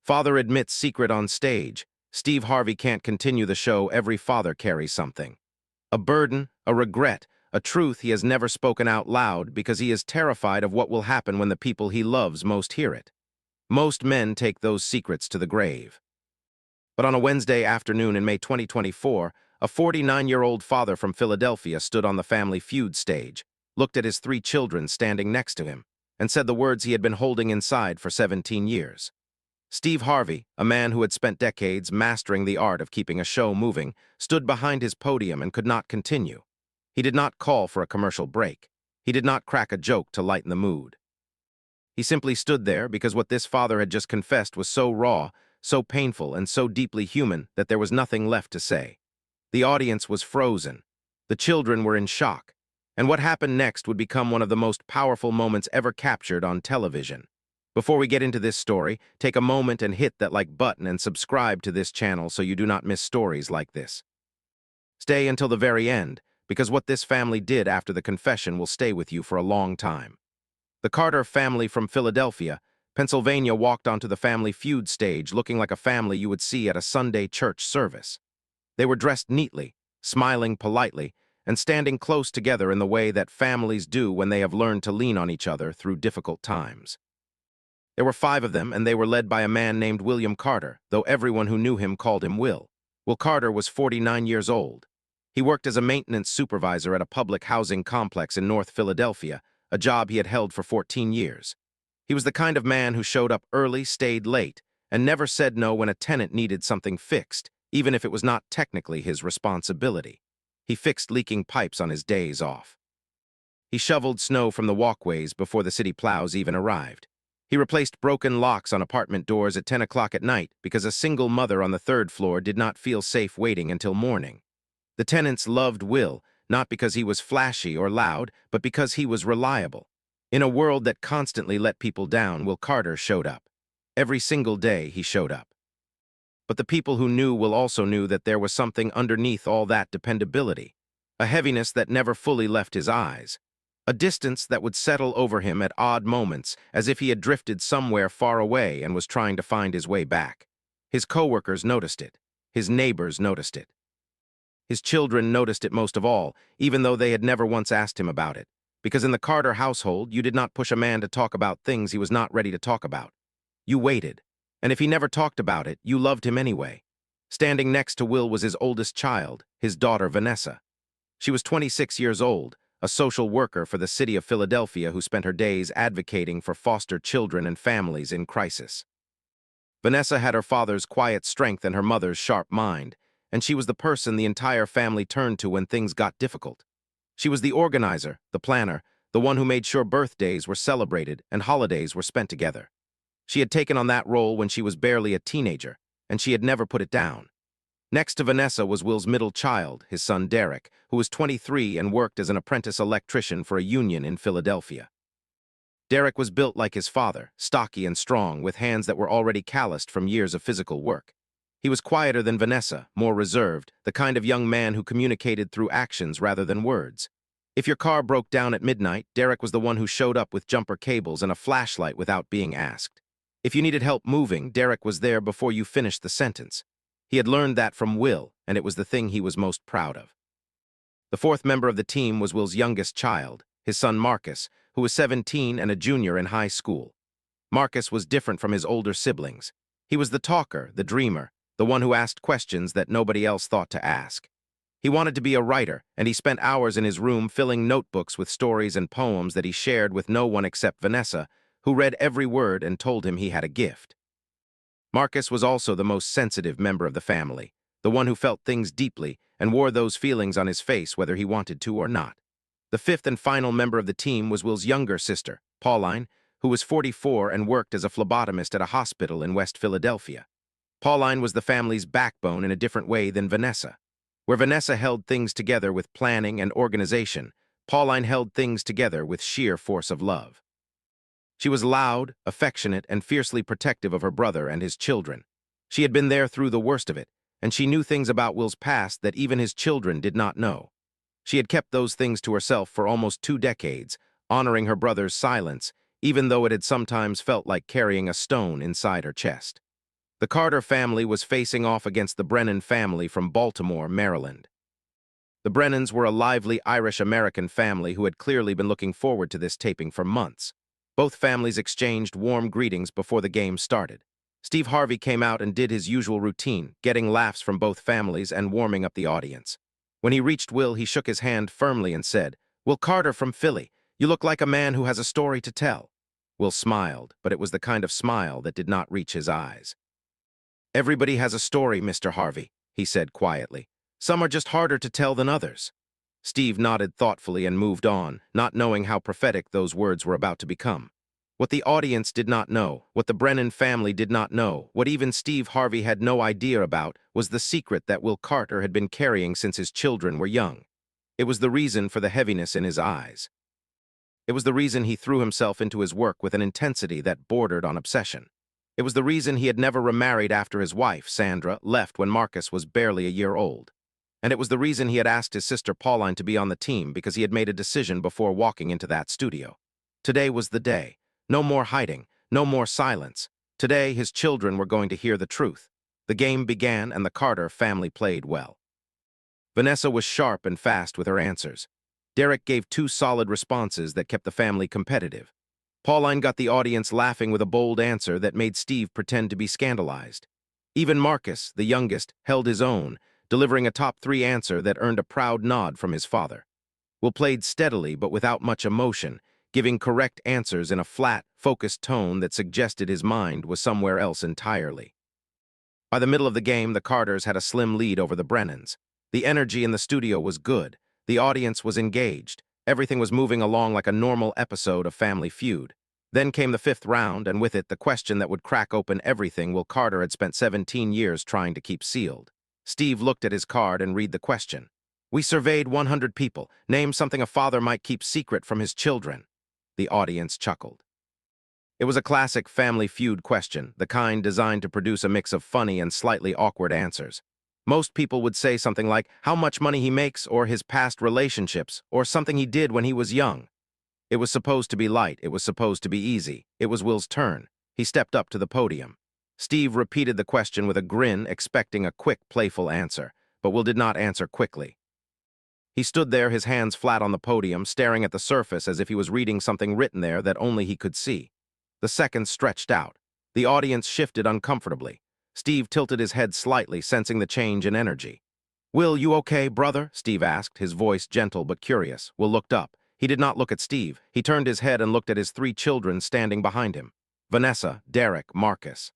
Father admits secret on stage. Steve Harvey can't continue the show. Every father carries something. A burden, a regret, a truth he has never spoken out loud because he is terrified of what will happen when the people he loves most hear it. Most men take those secrets to the grave. But on a Wednesday afternoon in May 2024, a 49-year-old father from Philadelphia stood on the Family Feud stage, looked at his 3 children standing next to him, and said the words he had been holding inside for 17 years. Steve Harvey, a man who had spent decades mastering the art of keeping a show moving, stood behind his podium and could not continue. He did not call for a commercial break. He did not crack a joke to lighten the mood. He simply stood there because what this father had just confessed was so raw, so painful, and so deeply human that there was nothing left to say. The audience was frozen. The children were in shock. And what happened next would become one of the most powerful moments ever captured on television. Before we get into this story, take a moment and hit that like button and subscribe to this channel so you do not miss stories like this. Stay until the very end, because what this family did after the confession will stay with you for a long time. The Carter family from Philadelphia, Pennsylvania walked onto the Family Feud stage looking like a family you would see at a Sunday church service. They were dressed neatly, smiling politely, and standing close together in the way that families do when they have learned to lean on each other through difficult times. There were 5 of them, and they were led by a man named William Carter, though everyone who knew him called him Will. Will Carter was 49 years old. He worked as a maintenance supervisor at a public housing complex in North Philadelphia, a job he had held for 14 years. He was the kind of man who showed up early, stayed late, and never said no when a tenant needed something fixed, even if it was not technically his responsibility. He fixed leaking pipes on his days off. He shoveled snow from the walkways before the city plows even arrived. He replaced broken locks on apartment doors at 10 o'clock at night because a single mother on the 3rd floor did not feel safe waiting until morning. The tenants loved Will, not because he was flashy or loud, but because he was reliable. In a world that constantly let people down, Will Carter showed up. Every single day he showed up. But the people who knew Will also knew that there was something underneath all that dependability, a heaviness that never fully left his eyes. A distance that would settle over him at odd moments, as if he had drifted somewhere far away and was trying to find his way back. His coworkers noticed it. His neighbors noticed it. His children noticed it most of all, even though they had never once asked him about it. Because in the Carter household, you did not push a man to talk about things he was not ready to talk about. You waited. And if he never talked about it, you loved him anyway. Standing next to Will was his oldest child, his daughter Vanessa. She was 26 years old, a social worker for the city of Philadelphia who spent her days advocating for foster children and families in crisis. Vanessa had her father's quiet strength and her mother's sharp mind, and she was the person the entire family turned to when things got difficult. She was the organizer, the planner, the one who made sure birthdays were celebrated and holidays were spent together. She had taken on that role when she was barely a teenager, and she had never put it down. Next to Vanessa was Will's middle child, his son Derek, who was 23 and worked as an apprentice electrician for a union in Philadelphia. Derek was built like his father, stocky and strong, with hands that were already calloused from years of physical work. He was quieter than Vanessa, more reserved, the kind of young man who communicated through actions rather than words. If your car broke down at midnight, Derek was the one who showed up with jumper cables and a flashlight without being asked. If you needed help moving, Derek was there before you finished the sentence. He had learned that from Will, and it was the thing he was most proud of. The 4th member of the team was Will's youngest child, his son Marcus, who was 17 and a junior in high school. Marcus was different from his older siblings. He was the talker, the dreamer, the one who asked questions that nobody else thought to ask. He wanted to be a writer, and he spent hours in his room filling notebooks with stories and poems that he shared with no one except Vanessa, who read every word and told him he had a gift. Marcus was also the most sensitive member of the family, the one who felt things deeply and wore those feelings on his face whether he wanted to or not. The 5th and final member of the team was Will's younger sister, Pauline, who was 44 and worked as a phlebotomist at a hospital in West Philadelphia. Pauline was the family's backbone in a different way than Vanessa. Where Vanessa held things together with planning and organization, Pauline held things together with sheer force of love. She was loud, affectionate, and fiercely protective of her brother and his children. She had been there through the worst of it, and she knew things about Will's past that even his children did not know. She had kept those things to herself for almost 2 decades, honoring her brother's silence, even though it had sometimes felt like carrying a stone inside her chest. The Carter family was facing off against the Brennan family from Baltimore, Maryland. The Brennans were a lively Irish-American family who had clearly been looking forward to this taping for months. Both families exchanged warm greetings before the game started. Steve Harvey came out and did his usual routine, getting laughs from both families and warming up the audience. When he reached Will, he shook his hand firmly and said, "Will Carter from Philly, you look like a man who has a story to tell." Will smiled, but it was the kind of smile that did not reach his eyes. "Everybody has a story, Mr. Harvey," he said quietly. "Some are just harder to tell than others." Steve nodded thoughtfully and moved on, not knowing how prophetic those words were about to become. What the audience did not know, what the Brennan family did not know, what even Steve Harvey had no idea about, was the secret that Will Carter had been carrying since his children were young. It was the reason for the heaviness in his eyes. It was the reason he threw himself into his work with an intensity that bordered on obsession. It was the reason he had never remarried after his wife, Sandra, left when Marcus was barely a year old. And it was the reason he had asked his sister Pauline to be on the team, because he had made a decision before walking into that studio. Today was the day. No more hiding, no more silence. Today, his children were going to hear the truth. The game began, and the Carter family played well. Vanessa was sharp and fast with her answers. Derek gave two solid responses that kept the family competitive. Pauline got the audience laughing with a bold answer that made Steve pretend to be scandalized. Even Marcus, the youngest, held his own, delivering a top-3 answer that earned a proud nod from his father. Will played steadily but without much emotion, giving correct answers in a flat, focused tone that suggested his mind was somewhere else entirely. By the middle of the game, the Carters had a slim lead over the Brennans. The energy in the studio was good. The audience was engaged. Everything was moving along like a normal episode of Family Feud. Then came the 5th round, and with it the question that would crack open everything Will Carter had spent 17 years trying to keep sealed. Steve looked at his card and read the question. "We surveyed 100 people. Name something a father might keep secret from his children." The audience chuckled. It was a classic Family Feud question, the kind designed to produce a mix of funny and slightly awkward answers. Most people would say something like how much money he makes, or his past relationships, or something he did when he was young. It was supposed to be light, it was supposed to be easy. It was Will's turn. He stepped up to the podium. Steve repeated the question with a grin, expecting a quick, playful answer, but Will did not answer quickly. He stood there, his hands flat on the podium, staring at the surface as if he was reading something written there that only he could see. The seconds stretched out. The audience shifted uncomfortably. Steve tilted his head slightly, sensing the change in energy. "Will, you okay, brother?" Steve asked, his voice gentle but curious. Will looked up. He did not look at Steve. He turned his head and looked at his 3 children standing behind him. Vanessa, Derek, Marcus.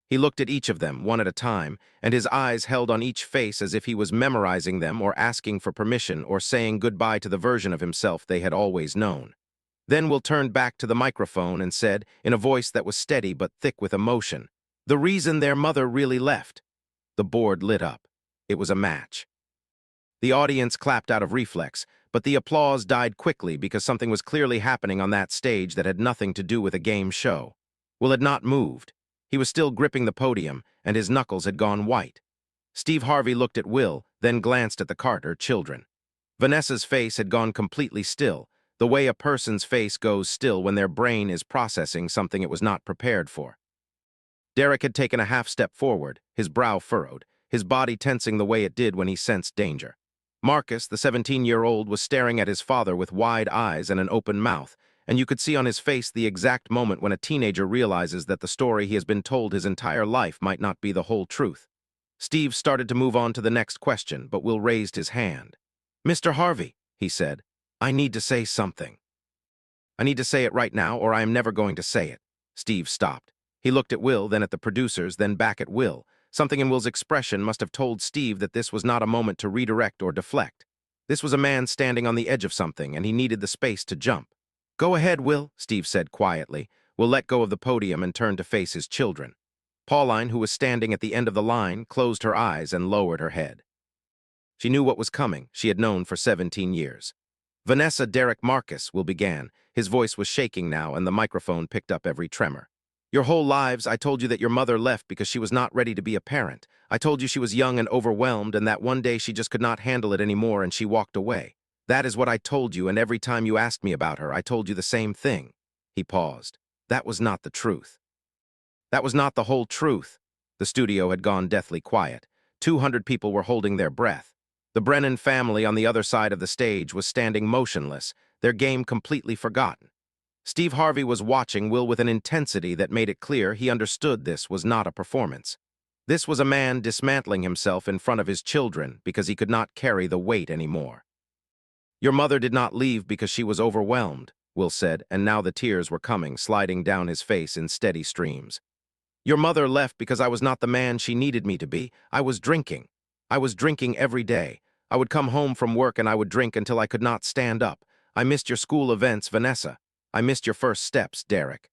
He looked at each of them, one at a time, and his eyes held on each face as if he was memorizing them or asking for permission or saying goodbye to the version of himself they had always known. Then Will turned back to the microphone and said, in a voice that was steady but thick with emotion, "The reason their mother really left." The board lit up. It was a match. The audience clapped out of reflex, but the applause died quickly because something was clearly happening on that stage that had nothing to do with a game show. Will had not moved. He was still gripping the podium, and his knuckles had gone white. Steve Harvey looked at Will, then glanced at the Carter children. Vanessa's face had gone completely still, the way a person's face goes still when their brain is processing something it was not prepared for. Derek had taken a half step forward, his brow furrowed, his body tensing the way it did when he sensed danger. Marcus, the 17-year-old, was staring at his father with wide eyes and an open mouth, and you could see on his face the exact moment when a teenager realizes that the story he has been told his entire life might not be the whole truth. Steve started to move on to the next question, but Will raised his hand. "Mr. Harvey," he said, "I need to say something. I need to say it right now, or I am never going to say it." Steve stopped. He looked at Will, then at the producers, then back at Will. Something in Will's expression must have told Steve that this was not a moment to redirect or deflect. This was a man standing on the edge of something, and he needed the space to jump. "Go ahead, Will," Steve said quietly. Will let go of the podium and turned to face his children. Pauline, who was standing at the end of the line, closed her eyes and lowered her head. She knew what was coming. She had known for 17 years. "Vanessa, Derek, Marcus," Will began. His voice was shaking now, and the microphone picked up every tremor. "Your whole lives, I told you that your mother left because she was not ready to be a parent. I told you she was young and overwhelmed, and that one day she just could not handle it anymore and she walked away. That is what I told you, and every time you asked me about her, I told you the same thing." He paused. "That was not the truth. That was not the whole truth." The studio had gone deathly quiet. 200 people were holding their breath. The Brennan family on the other side of the stage was standing motionless, their game completely forgotten. Steve Harvey was watching Will with an intensity that made it clear he understood this was not a performance. This was a man dismantling himself in front of his children because he could not carry the weight anymore. "Your mother did not leave because she was overwhelmed," Will said, and now the tears were coming, sliding down his face in steady streams. "Your mother left because I was not the man she needed me to be. I was drinking. I was drinking every day. I would come home from work and I would drink until I could not stand up. I missed your school events, Vanessa. I missed your first steps, Derek.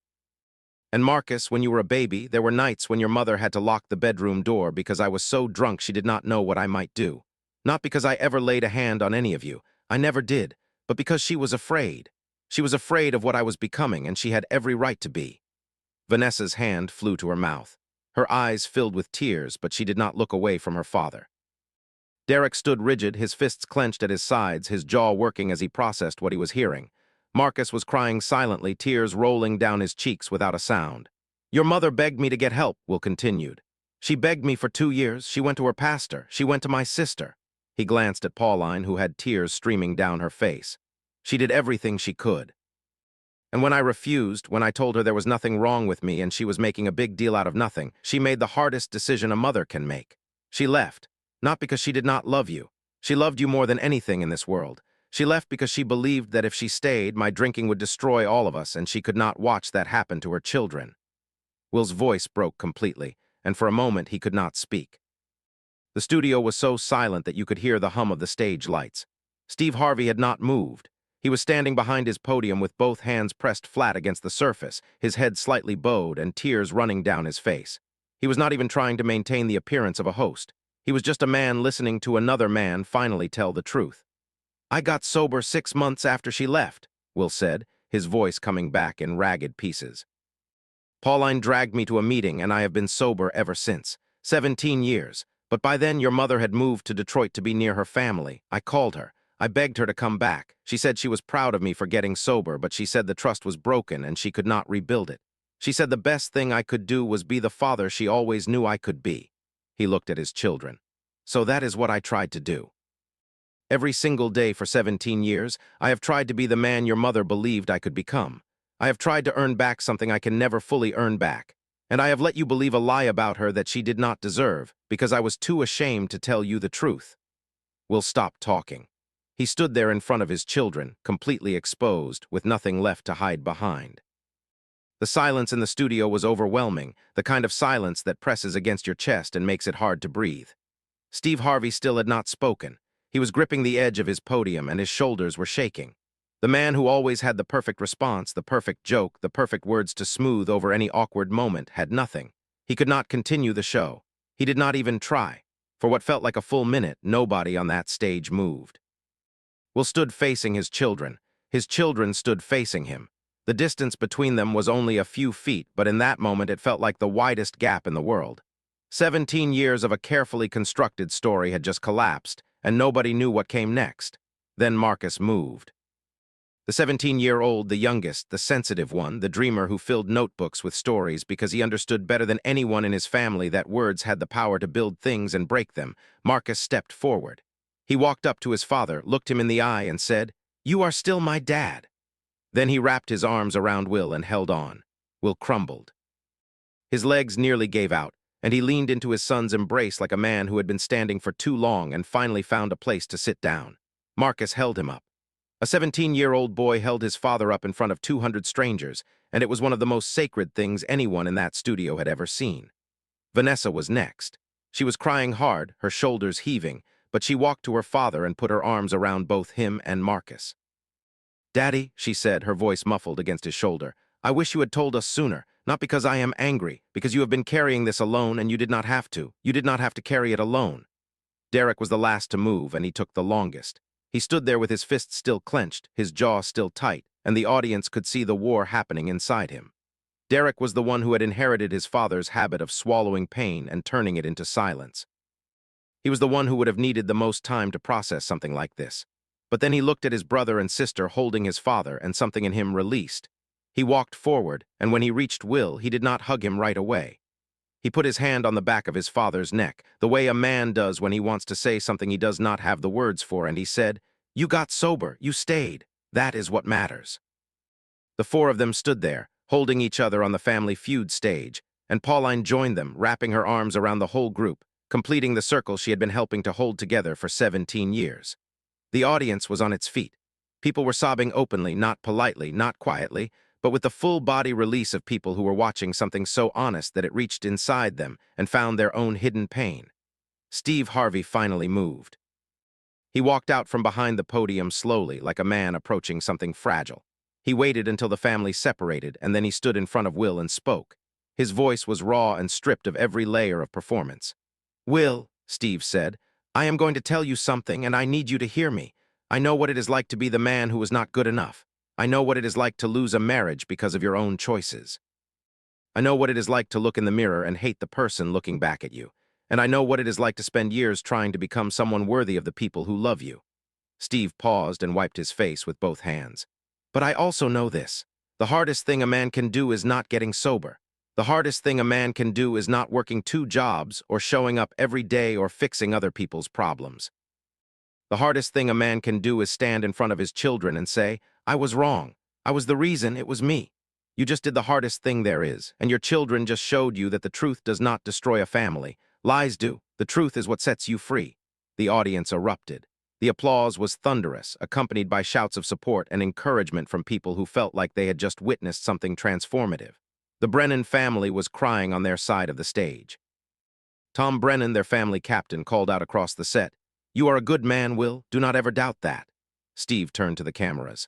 And Marcus, when you were a baby, there were nights when your mother had to lock the bedroom door because I was so drunk she did not know what I might do. Not because I ever laid a hand on any of you. I never did. But because she was afraid. She was afraid of what I was becoming, and she had every right to be." Vanessa's hand flew to her mouth. Her eyes filled with tears, but she did not look away from her father. Derek stood rigid, his fists clenched at his sides, his jaw working as he processed what he was hearing. Marcus was crying silently, tears rolling down his cheeks without a sound. "Your mother begged me to get help," Will continued. "She begged me for 2 years. She went to her pastor. She went to my sister." He glanced at Pauline, who had tears streaming down her face. "She did everything she could. And when I refused, when I told her there was nothing wrong with me and she was making a big deal out of nothing, she made the hardest decision a mother can make. She left, not because she did not love you. She loved you more than anything in this world. She left because she believed that if she stayed, my drinking would destroy all of us, and she could not watch that happen to her children." Will's voice broke completely, and for a moment he could not speak. The studio was so silent that you could hear the hum of the stage lights. Steve Harvey had not moved. He was standing behind his podium with both hands pressed flat against the surface, his head slightly bowed and tears running down his face. He was not even trying to maintain the appearance of a host. He was just a man listening to another man finally tell the truth. "I got sober 6 months after she left," Will said, his voice coming back in ragged pieces. "Pauline dragged me to a meeting, and I have been sober ever since. 17 years. But by then your mother had moved to Detroit to be near her family. I called her. I begged her to come back. She said she was proud of me for getting sober, but she said the trust was broken and she could not rebuild it. She said the best thing I could do was be the father she always knew I could be." He looked at his children. "So that is what I tried to do. Every single day for 17 years, I have tried to be the man your mother believed I could become. I have tried to earn back something I can never fully earn back. And I have let you believe a lie about her that she did not deserve, because I was too ashamed to tell you the truth." Will stopped talking. He stood there in front of his children, completely exposed, with nothing left to hide behind. The silence in the studio was overwhelming, the kind of silence that presses against your chest and makes it hard to breathe. Steve Harvey still had not spoken. He was gripping the edge of his podium, and his shoulders were shaking. The man who always had the perfect response, the perfect joke, the perfect words to smooth over any awkward moment, had nothing. He could not continue the show. He did not even try. For what felt like a full minute, nobody on that stage moved. Will stood facing his children. His children stood facing him. The distance between them was only a few feet, but in that moment it felt like the widest gap in the world. 17 years of a carefully constructed story had just collapsed, and nobody knew what came next. Then Marcus moved. The 17-year-old, the youngest, the sensitive one, the dreamer who filled notebooks with stories because he understood better than anyone in his family that words had the power to build things and break them, Marcus stepped forward. He walked up to his father, looked him in the eye, and said, "You are still my dad." Then he wrapped his arms around Will and held on. Will crumbled. His legs nearly gave out, and he leaned into his son's embrace like a man who had been standing for too long and finally found a place to sit down. Marcus held him up. A 17-year-old boy held his father up in front of 200 strangers, and it was one of the most sacred things anyone in that studio had ever seen. Vanessa was next. She was crying hard, her shoulders heaving, but she walked to her father and put her arms around both him and Marcus. "Daddy," she said, her voice muffled against his shoulder, "I wish you had told us sooner, not because I am angry, because you have been carrying this alone and you did not have to. You did not have to carry it alone." Derek was the last to move, and he took the longest. He stood there with his fists still clenched, his jaw still tight, and the audience could see the war happening inside him. Derek was the one who had inherited his father's habit of swallowing pain and turning it into silence. He was the one who would have needed the most time to process something like this. But then he looked at his brother and sister holding his father, and something in him released. He walked forward, and when he reached Will, he did not hug him right away. He put his hand on the back of his father's neck, the way a man does when he wants to say something he does not have the words for, and he said, "You got sober, you stayed. That is what matters." The four of them stood there, holding each other on the Family Feud stage, and Pauline joined them, wrapping her arms around the whole group, completing the circle she had been helping to hold together for 17 years. The audience was on its feet. People were sobbing openly, not politely, not quietly, but with the full-body release of people who were watching something so honest that it reached inside them and found their own hidden pain. Steve Harvey finally moved. He walked out from behind the podium slowly, like a man approaching something fragile. He waited until the family separated, and then he stood in front of Will and spoke. His voice was raw and stripped of every layer of performance. "Will," Steve said, "I am going to tell you something, and I need you to hear me. I know what it is like to be the man who was not good enough. I know what it is like to lose a marriage because of your own choices. I know what it is like to look in the mirror and hate the person looking back at you. And I know what it is like to spend years trying to become someone worthy of the people who love you." Steve paused and wiped his face with both hands. "But I also know this. The hardest thing a man can do is not getting sober. The hardest thing a man can do is not working 2 jobs or showing up every day or fixing other people's problems. The hardest thing a man can do is stand in front of his children and say, 'I was wrong. I was the reason, it was me.' You just did the hardest thing there is, and your children just showed you that the truth does not destroy a family. Lies do. The truth is what sets you free." The audience erupted. The applause was thunderous, accompanied by shouts of support and encouragement from people who felt like they had just witnessed something transformative. The Brennan family was crying on their side of the stage. Tom Brennan, their family captain, called out across the set, "You are a good man, Will. Do not ever doubt that." Steve turned to the cameras.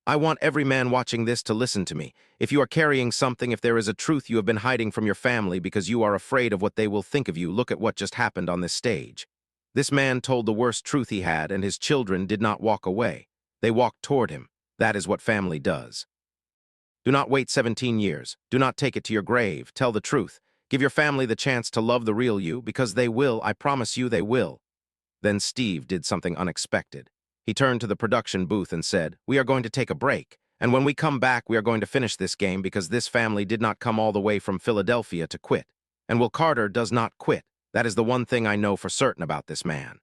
"I want every man watching this to listen to me. If you are carrying something, if there is a truth you have been hiding from your family because you are afraid of what they will think of you, look at what just happened on this stage." This man told the worst truth he had, and his children did not walk away. They walked toward him. That is what family does. Do not wait 17 years. Do not take it to your grave. Tell the truth. Give your family the chance to love the real you, because they will. I promise you they will. Then Steve did something unexpected. He turned to the production booth and said, "We are going to take a break, and when we come back, we are going to finish this game because this family did not come all the way from Philadelphia to quit. And Will Carter does not quit. That is the one thing I know for certain about this man."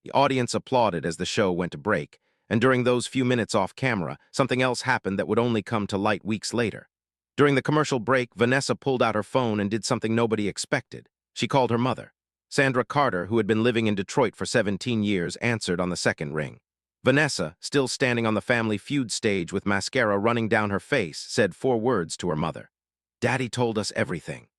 The audience applauded as the show went to break, and during those few minutes off camera, something else happened that would only come to light weeks later. During the commercial break, Vanessa pulled out her phone and did something nobody expected. She called her mother. Sandra Carter, who had been living in Detroit for 17 years, answered on the second ring. Vanessa, still standing on the Family Feud stage with mascara running down her face, said 4 words to her mother. "Daddy told us everything."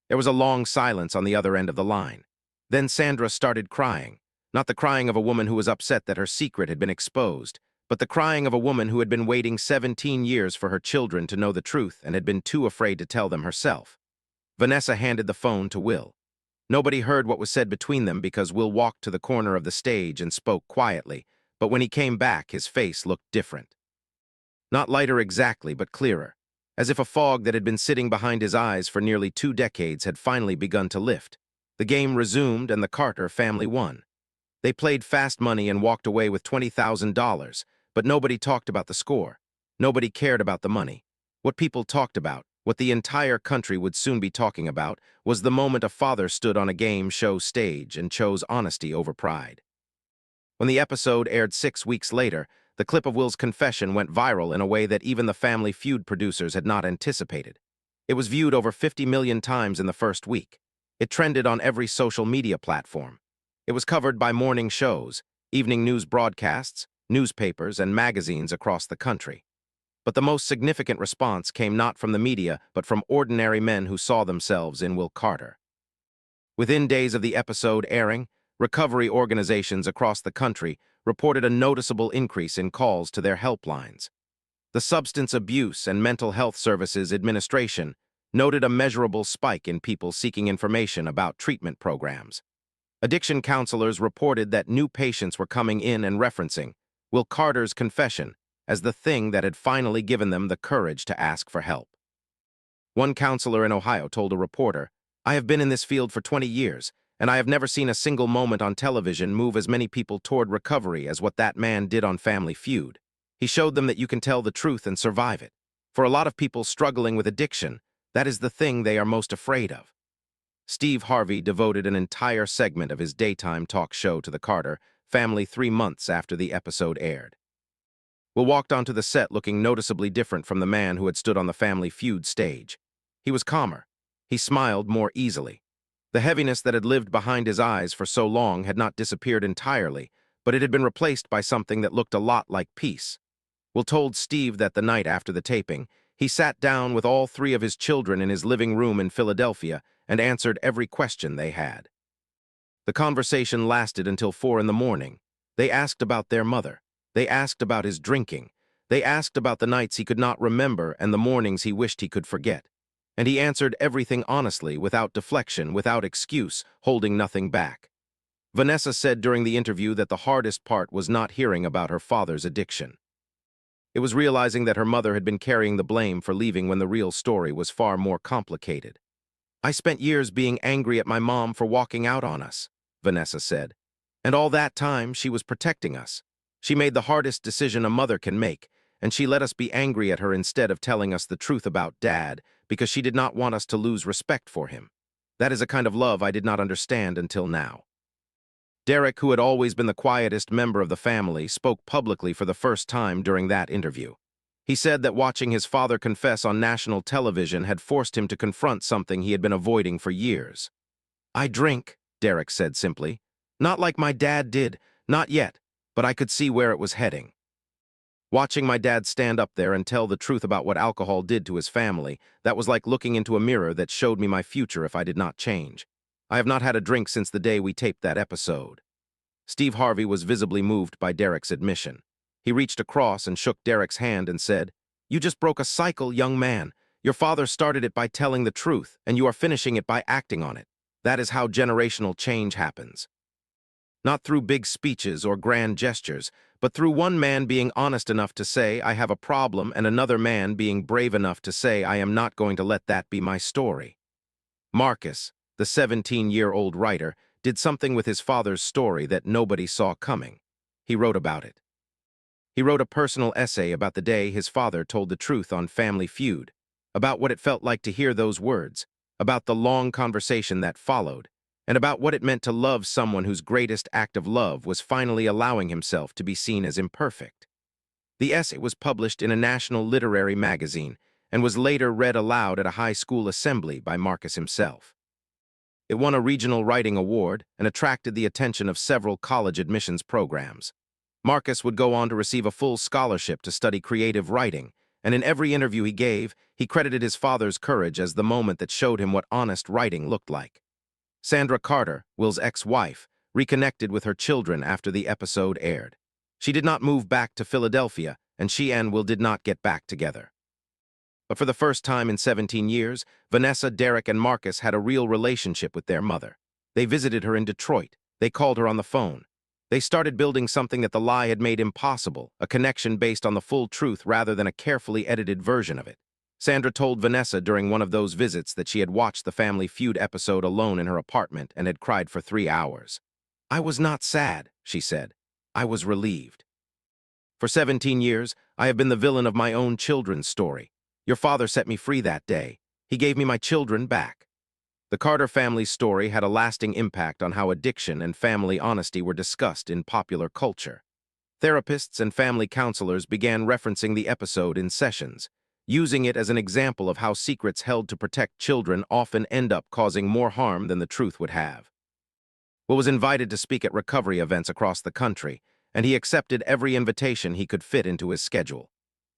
There was a long silence on the other end of the line. Then Sandra started crying. Not the crying of a woman who was upset that her secret had been exposed, but the crying of a woman who had been waiting 17 years for her children to know the truth and had been too afraid to tell them herself. Vanessa handed the phone to Will. Nobody heard what was said between them because Will walked to the corner of the stage and spoke quietly, but when he came back, his face looked different. Not lighter exactly, but clearer, as if a fog that had been sitting behind his eyes for nearly 2 decades had finally begun to lift. The game resumed and the Carter family won. They played fast money and walked away with $20,000, but nobody talked about the score. Nobody cared about the money. What people talked about, what the entire country would soon be talking about, was the moment a father stood on a game show stage and chose honesty over pride. When the episode aired 6 weeks later, the clip of Will's confession went viral in a way that even the Family Feud producers had not anticipated. It was viewed over 50 million times in the first week. It trended on every social media platform. It was covered by morning shows, evening news broadcasts, newspapers, and magazines across the country. But the most significant response came not from the media, but from ordinary men who saw themselves in Will Carter. Within days of the episode airing, recovery organizations across the country reported a noticeable increase in calls to their helplines. The Substance Abuse and Mental Health Services Administration noted a measurable spike in people seeking information about treatment programs. Addiction counselors reported that new patients were coming in and referencing Will Carter's confession as the thing that had finally given them the courage to ask for help. One counselor in Ohio told a reporter, "I have been in this field for 20 years, and I have never seen a single moment on television move as many people toward recovery as what that man did on Family Feud. He showed them that you can tell the truth and survive it. For a lot of people struggling with addiction, that is the thing they are most afraid of." Steve Harvey devoted an entire segment of his daytime talk show to the Carter family 3 months after the episode aired. Will walked onto the set looking noticeably different from the man who had stood on the Family Feud stage. He was calmer. He smiled more easily. The heaviness that had lived behind his eyes for so long had not disappeared entirely, but it had been replaced by something that looked a lot like peace. Will told Steve that the night after the taping, he sat down with all three of his children in his living room in Philadelphia and answered every question they had. The conversation lasted until 4 in the morning. They asked about their mother. They asked about his drinking. They asked about the nights he could not remember and the mornings he wished he could forget. And he answered everything honestly, without deflection, without excuse, holding nothing back. Vanessa said during the interview that the hardest part was not hearing about her father's addiction. It was realizing that her mother had been carrying the blame for leaving when the real story was far more complicated. "I spent years being angry at my mom for walking out on us," Vanessa said. "And all that time, she was protecting us. She made the hardest decision a mother can make, and she let us be angry at her instead of telling us the truth about Dad, because she did not want us to lose respect for him. That is a kind of love I did not understand until now." Derek, who had always been the quietest member of the family, spoke publicly for the first time during that interview. He said that watching his father confess on national television had forced him to confront something he had been avoiding for years. "I drink," Derek said simply. "Not like my dad did, not yet, but I could see where it was heading." Watching my dad stand up there and tell the truth about what alcohol did to his family, that was like looking into a mirror that showed me my future if I did not change. I have not had a drink since the day we taped that episode. Steve Harvey was visibly moved by Derek's admission. He reached across and shook Derek's hand and said, "You just broke a cycle, young man. Your father started it by telling the truth, and you are finishing it by acting on it. That is how generational change happens. Not through big speeches or grand gestures, but through one man being honest enough to say, 'I have a problem,' and another man being brave enough to say, 'I am not going to let that be my story.'" Marcus, the 17-year-old writer, did something with his father's story that nobody saw coming. He wrote about it. He wrote a personal essay about the day his father told the truth on Family Feud, about what it felt like to hear those words, about the long conversation that followed, and about what it meant to love someone whose greatest act of love was finally allowing himself to be seen as imperfect. The essay was published in a national literary magazine and was later read aloud at a high school assembly by Marcus himself. It won a regional writing award and attracted the attention of several college admissions programs. Marcus would go on to receive a full scholarship to study creative writing, and in every interview he gave, he credited his father's courage as the moment that showed him what honest writing looked like. Sandra Carter, Will's ex-wife, reconnected with her children after the episode aired. She did not move back to Philadelphia, and she and Will did not get back together. But for the first time in 17 years, Vanessa, Derek, and Marcus had a real relationship with their mother. They visited her in Detroit. They called her on the phone. They started building something that the lie had made impossible, a connection based on the full truth rather than a carefully edited version of it. Sandra told Vanessa during one of those visits that she had watched the Family Feud episode alone in her apartment and had cried for 3 hours. "I was not sad," she said. "I was relieved. For 17 years, I have been the villain of my own children's story. Your father set me free that day. He gave me my children back." The Carter family's story had a lasting impact on how addiction and family honesty were discussed in popular culture. Therapists and family counselors began referencing the episode in sessions, using it as an example of how secrets held to protect children often end up causing more harm than the truth would have. Will was invited to speak at recovery events across the country, and he accepted every invitation he could fit into his schedule.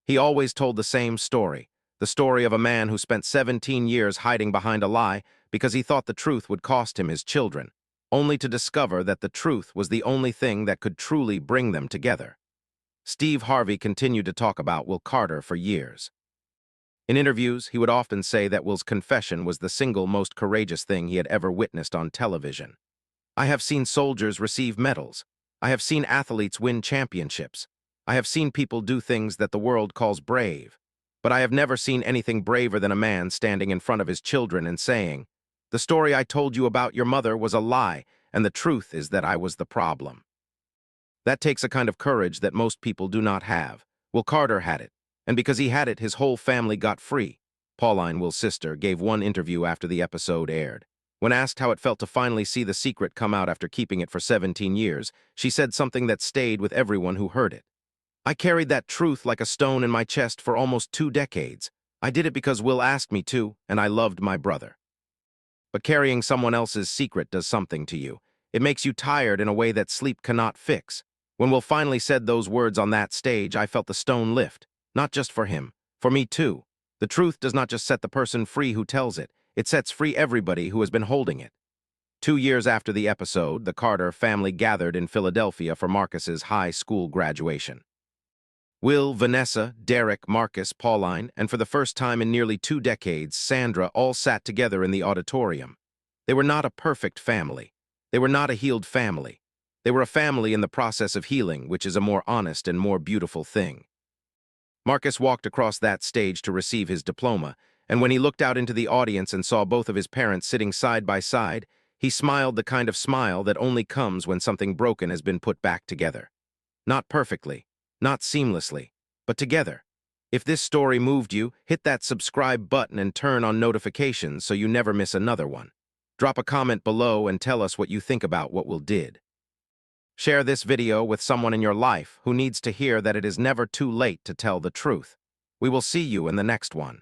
He always told the same story, the story of a man who spent 17 years hiding behind a lie because he thought the truth would cost him his children, only to discover that the truth was the only thing that could truly bring them together. Steve Harvey continued to talk about Will Carter for years. In interviews, he would often say that Will's confession was the single most courageous thing he had ever witnessed on television. "I have seen soldiers receive medals. I have seen athletes win championships. I have seen people do things that the world calls brave. But I have never seen anything braver than a man standing in front of his children and saying, 'The story I told you about your mother was a lie, and the truth is that I was the problem.' That takes a kind of courage that most people do not have. Will Carter had it, and because he had it, his whole family got free." Pauline, Will's sister, gave one interview after the episode aired. When asked how it felt to finally see the secret come out after keeping it for 17 years, she said something that stayed with everyone who heard it. I carried that truth like a stone in my chest for almost 2 decades. I did it because Will asked me to, and I loved my brother. But carrying someone else's secret does something to you. It makes you tired in a way that sleep cannot fix. When Will finally said those words on that stage, I felt the stone lift. Not just for him, for me too. The truth does not just set the person free who tells it, it sets free everybody who has been holding it. 2 years after the episode, the Carter family gathered in Philadelphia for Marcus's high school graduation. Will, Vanessa, Derek, Marcus, Pauline, and for the first time in nearly 2 decades, Sandra all sat together in the auditorium. They were not a perfect family. They were not a healed family. They were a family in the process of healing, which is a more honest and more beautiful thing. Marcus walked across that stage to receive his diploma, and when he looked out into the audience and saw both of his parents sitting side by side, he smiled the kind of smile that only comes when something broken has been put back together. Not perfectly, not seamlessly, but together. If this story moved you, hit that subscribe button and turn on notifications so you never miss another one. Drop a comment below and tell us what you think about what Will did. Share this video with someone in your life who needs to hear that it is never too late to tell the truth. We will see you in the next one.